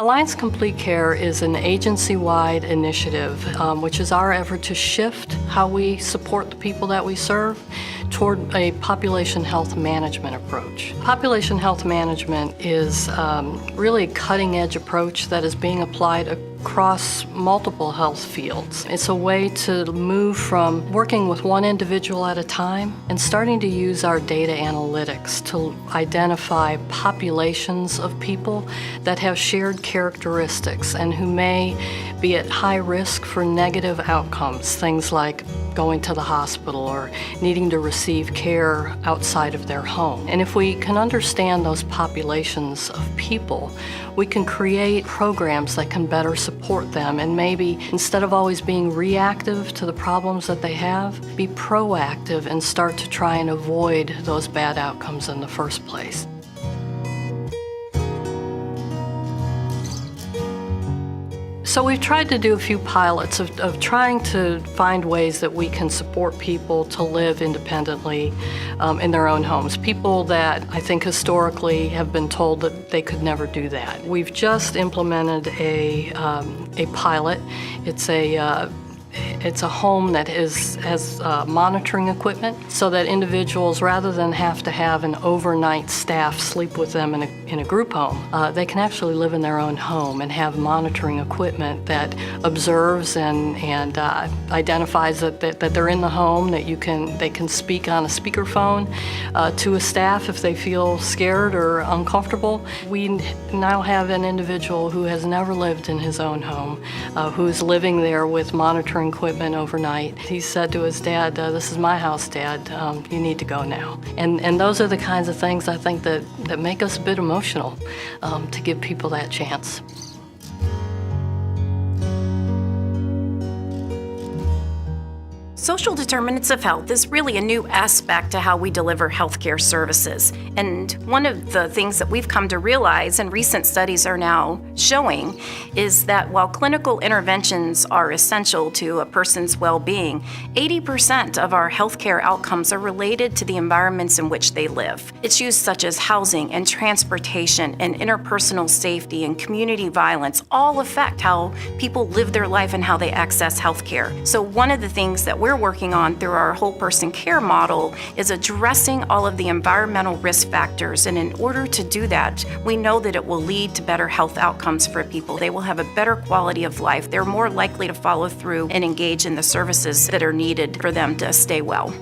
Alliance Complete Care is an agency-wide initiative, which is our effort to shift how we support the people that we serve toward a population health management approach. Population health management is really a cutting-edge approach that is being applied across multiple health fields. It's a way to move from working with one individual at a time and starting to use our data analytics to identify populations of people that have shared characteristics and who may be at high risk for negative outcomes, things like going to the hospital or needing to receive care outside of their home. And if we can understand those populations of people, we can create programs that can better support them and maybe, instead of always being reactive to the problems that they have, be proactive and start to try and avoid those bad outcomes in the first place. So we've tried to do a few pilots of trying to find ways that we can support people to live independently in their own homes. People that I think historically have been told that they could never do that. We've just implemented a pilot. It's a home that has monitoring equipment so that individuals, rather than have to have an overnight staff sleep with them in a group home, they can actually live in their own home and have monitoring equipment that observes and identifies that they're in the home, that they can speak on a speakerphone to a staff if they feel scared or uncomfortable. We now have an individual who has never lived in his own home, who's living there with monitoring equipment overnight. He said to his dad, "This is my house, Dad. You need to go now." And those are the kinds of things I think that make us a bit emotional to give people that chance. Social determinants of health is really a new aspect to how we deliver healthcare services. And one of the things that we've come to realize, and recent studies are now showing, is that while clinical interventions are essential to a person's well-being, 80% of our healthcare outcomes are related to the environments in which they live. Issues such as housing and transportation and interpersonal safety and community violence all affect how people live their life and how they access healthcare. So one of the things that we're working on through our whole person care model is addressing all of the environmental risk factors. And in order to do that, we know that it will lead to better health outcomes for people. They will have a better quality of life. They're more likely to follow through and engage in the services that are needed for them to stay well.